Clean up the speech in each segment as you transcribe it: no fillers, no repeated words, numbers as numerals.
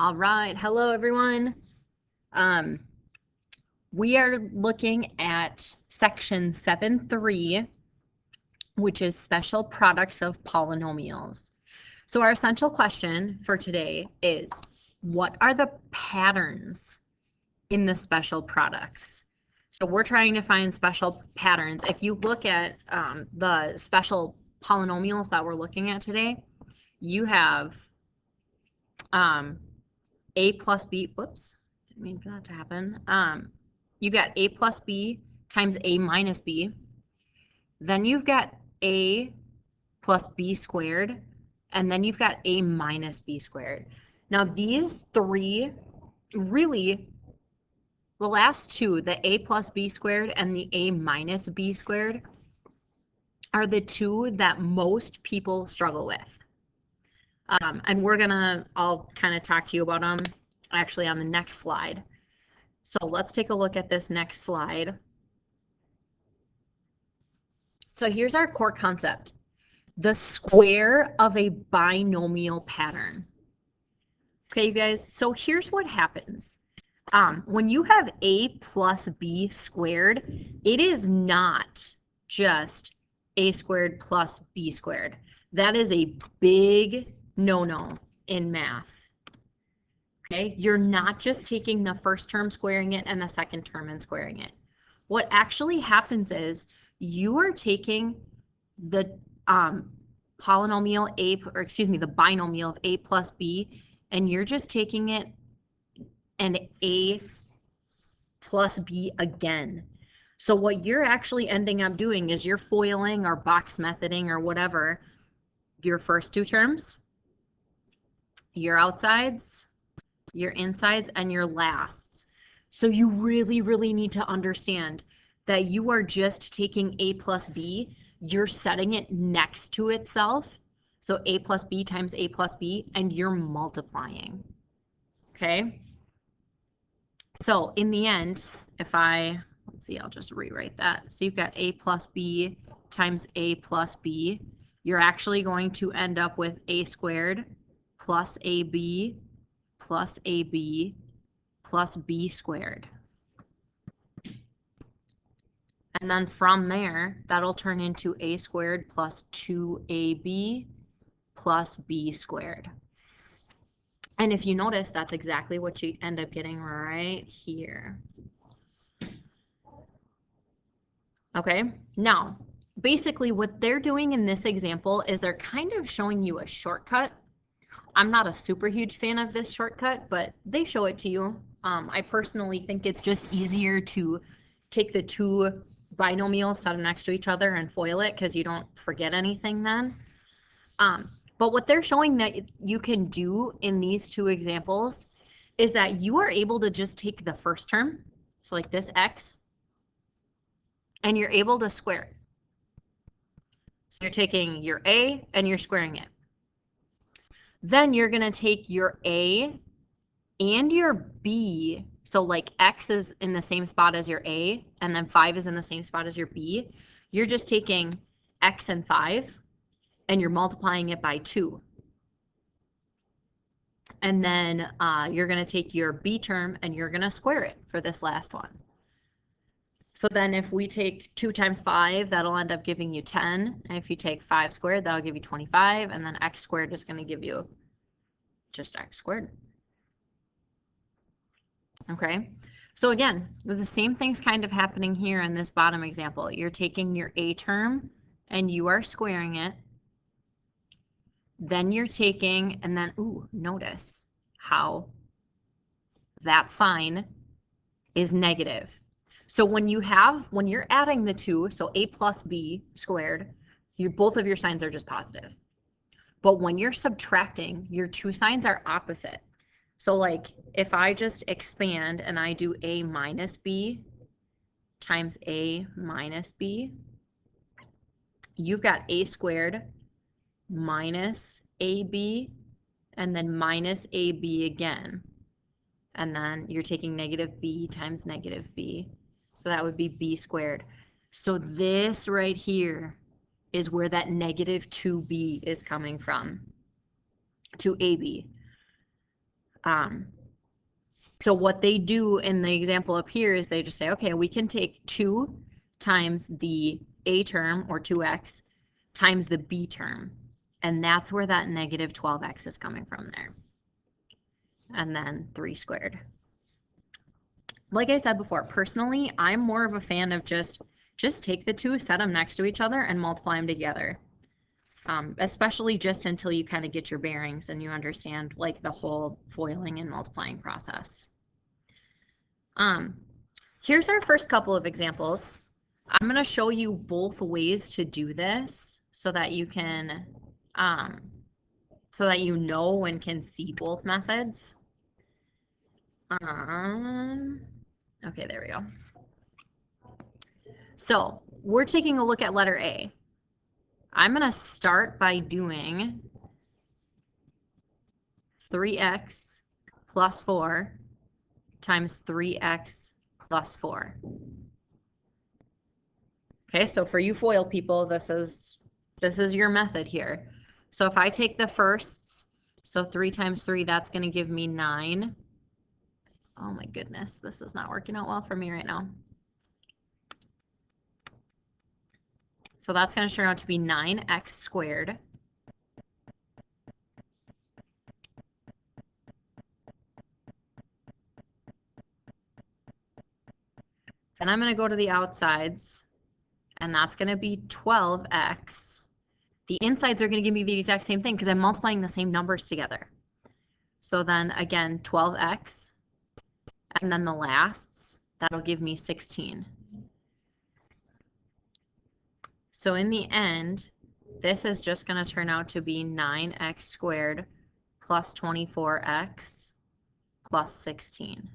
All right, hello everyone. We are looking at section 7.3, which is special products of polynomials. So our essential question for today is, what are the patterns in the special products? So we're trying to find special patterns. If you look at the special polynomials that we're looking at today, you have a plus b, whoops, didn't mean for that to happen. You've got a plus b times a minus b. Then you've got a plus b squared, and then you've got a minus b squared. Now these three, really, the last two, the a plus b squared and the a minus b squared, are the two that most people struggle with. And I'll kind of talk to you about them actually on the next slide. So let's take a look at this next slide. So here's our core concept: the square of a binomial pattern. Okay, you guys, so here's what happens. When you have a plus b squared, it is not just a squared plus b squared. That is a big no-no in math. Okay, you're not just taking the first term squaring it and the second term and squaring it. What actually happens is you are taking the binomial of a plus b, and you're just taking it and a plus b again. So what you're actually ending up doing is you're foiling or box methoding or whatever your first two terms, your outsides, your insides, and your lasts. So you really, really need to understand that you are just taking a plus b, you're setting it next to itself. So a plus b times a plus b, and you're multiplying. Okay? So in the end, let's see, I'll just rewrite that. So you've got a plus b times a plus b. You're actually going to end up with a squared plus ab plus ab plus b squared. And then from there, that'll turn into a squared plus 2ab plus b squared. And if you notice, that's exactly what you end up getting right here. Okay, now, basically what they're doing in this example is they're kind of showing you a shortcut. I'm not a super huge fan of this shortcut, but they show it to you. I personally think it's just easier to take the two binomials, set them next to each other, and FOIL it because you don't forget anything then. But what they're showing that you can do in these two examples is that you are able to just take the first term, so like this x, and you're able to square it. So you're taking your a and you're squaring it. Then you're going to take your a and your b, so like x is in the same spot as your a, and then 5 is in the same spot as your b. You're just taking x and 5, and you're multiplying it by 2. And then you're going to take your b term, and you're going to square it for this last one. So then if we take 2 times 5, that'll end up giving you 10. And if you take 5 squared, that'll give you 25. And then x squared is going to give you just x squared. Okay, so again, the same thing's kind of happening here in this bottom example. You're taking your a term and you are squaring it. Then you're taking, and then, ooh, notice how that sign is negative. So when you're adding the two, so a plus b squared, both of your signs are just positive. But when you're subtracting, your two signs are opposite. So like if I just expand and I do a minus b times a minus b, you've got a squared minus ab and then minus ab again. And then you're taking negative b times negative b. So that would be b squared. So this right here is where that negative 2b is coming from, to ab. So what they do in the example up here is they just say, okay, we can take 2 times the a term, or 2x, times the b term. And that's where that negative 12x is coming from there. And then 3 squared. Like I said before, personally, I'm more of a fan of just take the 2, set them next to each other, and multiply them together. Especially just until you kind of get your bearings and you understand like the whole foiling and multiplying process. Here's our first couple of examples. I'm going to show you both ways to do this so that you can, so that you know and can see both methods. Okay, there we go. So we're taking a look at letter A. I'm going to start by doing 3x plus 4 times 3x plus 4. Okay, so for you FOIL people, this is your method here. So if I take the firsts, so 3 times 3, that's going to give me 9. Oh my goodness, this is not working out well for me right now. So that's going to turn out to be 9x squared. Then I'm going to go to the outsides, and that's going to be 12x. The insides are going to give me the exact same thing because I'm multiplying the same numbers together. So then again, 12x, and then the lasts, that'll give me 16. So in the end, this is just going to turn out to be 9x squared plus 24x plus 16.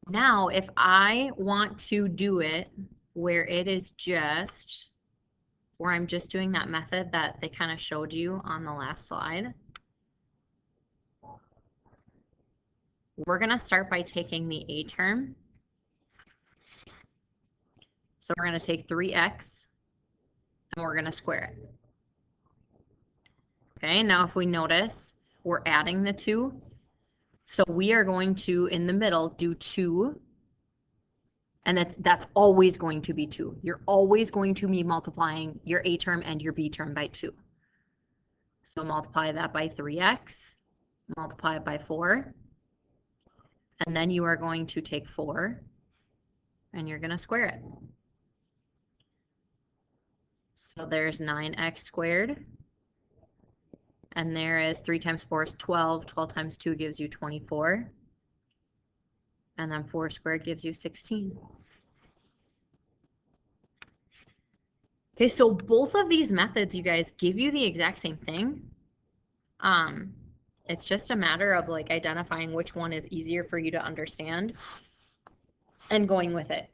Now, if I want to do it where it is just, where I'm just doing that method that they kind of showed you on the last slide, we're going to start by taking the a term. So we're going to take 3x and we're going to square it. Okay, now if we notice, we're adding the 2. So we are going to, in the middle, do 2. And that's always going to be 2. You're always going to be multiplying your a term and your b term by 2. So multiply that by 3x, multiply it by 4. And then you are going to take 4 and you're going to square it. So there's 9x squared. And there is 3 times 4 is 12. 12 times 2 gives you 24. And then 4 squared gives you 16. Okay, so both of these methods, you guys, give you the exact same thing. It's just a matter of like identifying which one is easier for you to understand and going with it.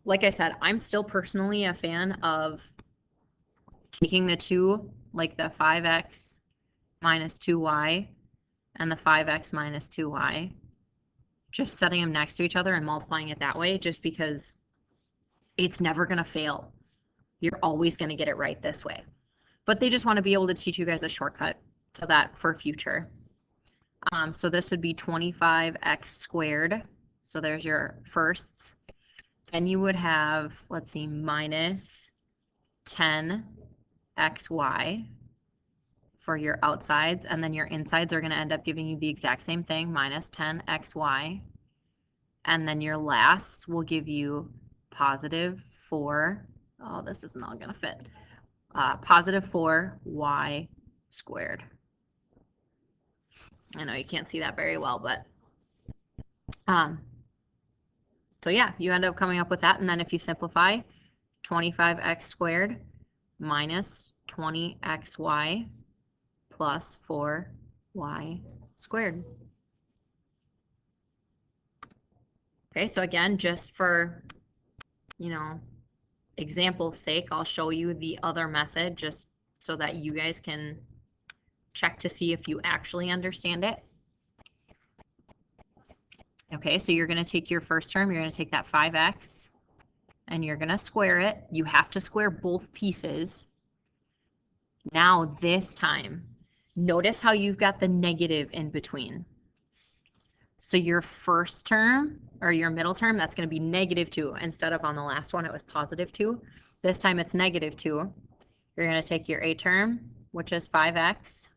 Like I said, I'm still personally a fan of taking the 2, like the 5x minus 2y and the 5x minus 2y, just setting them next to each other and multiplying it that way, just because it's never going to fail. You're always going to get it right this way. But they just want to be able to teach you guys a shortcut so that for future. So this would be 25x squared. So there's your firsts. Then you would have, let's see, minus 10xy for your outsides. And then your insides are going to end up giving you the exact same thing, minus 10xy. And then your lasts will give you positive 4. Oh, this isn't all going to fit. Positive 4y squared. I know you can't see that very well, but so yeah, you end up coming up with that. And then if you simplify, 25x squared minus 20xy plus 4y squared. Okay, so again, just for, example's sake, I'll show you the other method just so that you guys can check to see if you actually understand it. Okay, so you're going to take your first term, you're going to take that 5x, and you're going to square it. You have to square both pieces. Now this time, notice how you've got the negative in between. So your first term, or your middle term, that's going to be -2. Instead of on the last one, it was +2. This time it's -2. You're going to take your A term, which is 5x.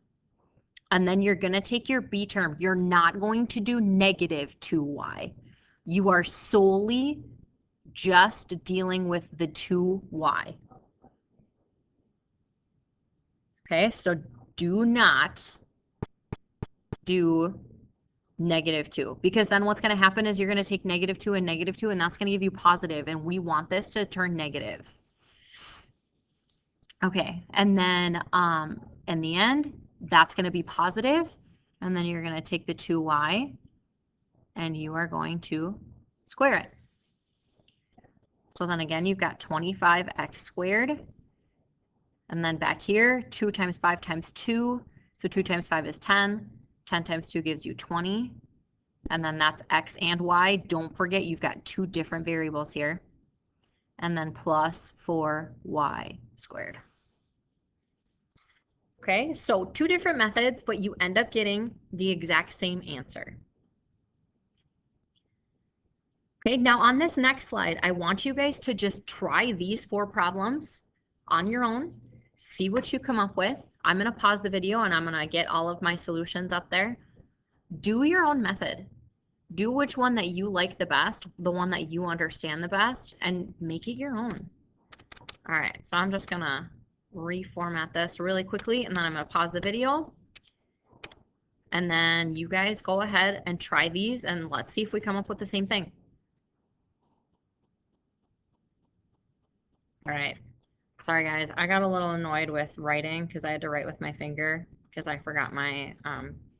And then you're going to take your B term. You're not going to do -2y. You are solely just dealing with the 2y. Okay, so do not do -2, because then what's going to happen is you're going to take -2 and -2, and that's going to give you positive, and we want this to turn negative. Okay, and then in the end, that's going to be positive, and then you're going to take the 2y, and you are going to square it. So then again, you've got 25x squared, and then back here, 2 times 5 times 2, so 2 times 5 is 10. 10 times 2 gives you 20. And then that's x and y. Don't forget you've got two different variables here. And then plus 4y squared. Okay, so two different methods, but you end up getting the exact same answer. Okay, now on this next slide, I want you guys to just try these 4 problems on your own. See what you come up with. I'm going to pause the video and I'm going to get all of my solutions up there. Do your own method. Do which one that you like the best, the one that you understand the best, and make it your own. All right, so I'm just going to reformat this really quickly, and then I'm going to pause the video. And then you guys go ahead and try these, and let's see if we come up with the same thing. All right. Sorry, guys. I got a little annoyed with writing because I had to write with my finger because I forgot my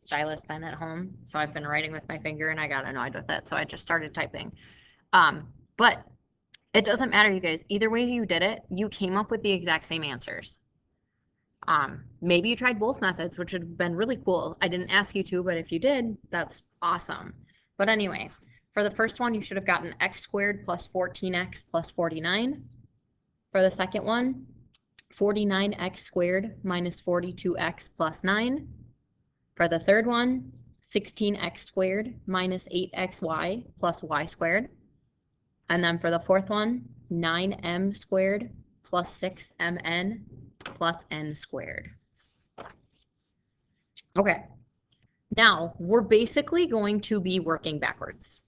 stylus pen at home. So I've been writing with my finger and I got annoyed with it. So I just started typing. But it doesn't matter, you guys. Either way you did it, you came up with the exact same answers. Maybe you tried both methods, which would have been really cool. I didn't ask you to, but if you did, that's awesome. But anyway, for the first one, you should have gotten x squared plus 14x plus 49. For the second one, 49x squared minus 42x plus 9. For the third one, 16x squared minus 8xy plus y squared. And then for the fourth one, 9m squared plus 6mn plus n squared. Okay, now we're basically going to be working backwards.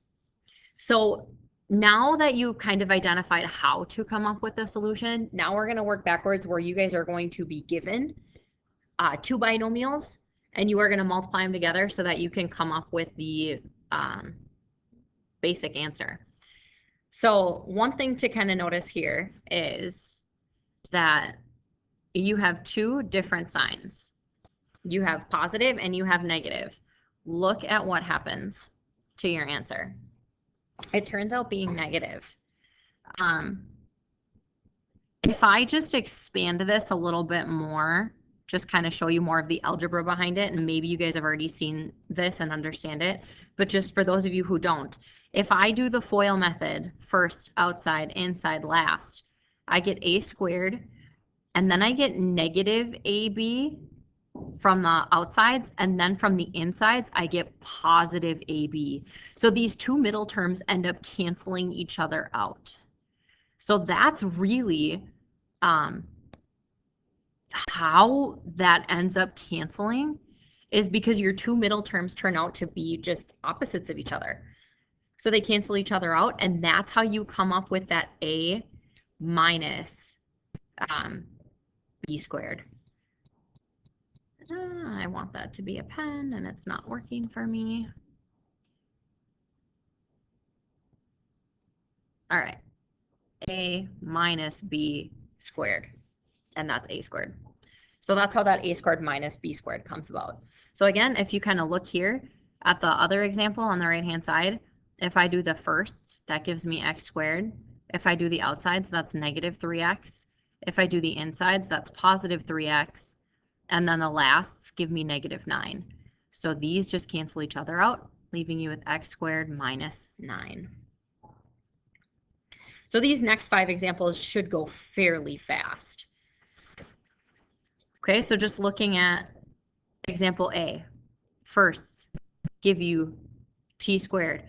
So now that you kind of identified how to come up with the solution, now we're going to work backwards where you guys are going to be given 2 binomials and you are going to multiply them together so that you can come up with the basic answer. So one thing to kind of notice here is that you have 2 different signs. You have positive and you have negative. Look at what happens to your answer. It turns out being negative. If I just expand this a little bit more, just kind of show you more of the algebra behind it, and maybe you guys have already seen this and understand it, but just for those of you who don't, if I do the FOIL method, first, outside, inside, last, I get a squared, and then I get negative ab from the outsides, and then from the insides, I get positive AB. So these 2 middle terms end up canceling each other out. So that's really how that ends up canceling, is because your 2 middle terms turn out to be just opposites of each other. So they cancel each other out, and that's how you come up with that A minus B squared. I want that to be a pen and it's not working for me. All right, A minus B squared, and that's A squared. So that's how that A squared minus B squared comes about. So again, if you kind of look here at the other example on the right-hand side, if I do the first, that gives me x squared. If I do the outsides, that's negative 3x. If I do the insides, that's positive 3x. And then the lasts give me negative 9. So these just cancel each other out, leaving you with x squared minus 9. So these next 5 examples should go fairly fast. Okay, so just looking at example A, firsts give you t squared.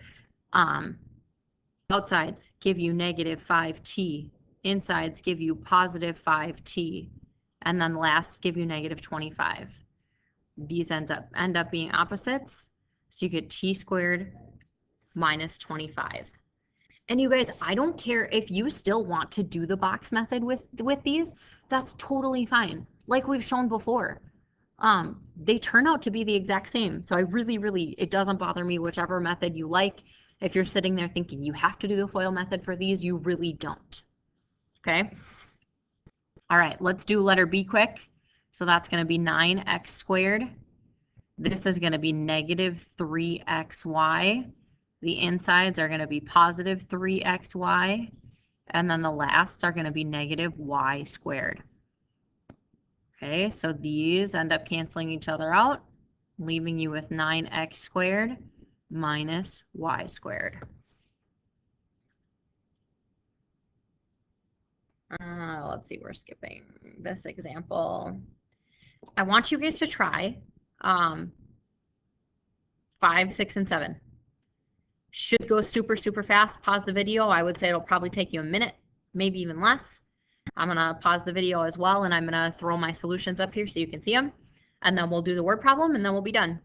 Outsides give you negative 5t. Insides give you positive 5t. And then lasts give you negative 25. These end up being opposites. So you get t squared minus 25. And you guys, I don't care if you still want to do the box method with these, that's totally fine. Like we've shown before. They turn out to be the exact same. So I really, it doesn't bother me whichever method you like. If you're sitting there thinking you have to do the FOIL method for these, you really don't. Okay? All right, let's do letter B quick. So that's going to be 9x squared. This is going to be negative 3xy. The insides are going to be positive 3xy. And then the lasts are going to be negative y squared. Okay, so these end up canceling each other out, leaving you with 9x squared minus y squared. Let's see, we're skipping this example. I want you guys to try 5, 6, and 7. Should go super fast. Pause the video. I would say it'll probably take you a minute, maybe even less. I'm going to pause the video as well, and I'm going to throw my solutions up here so you can see them. And then we'll do the word problem, and then we'll be done.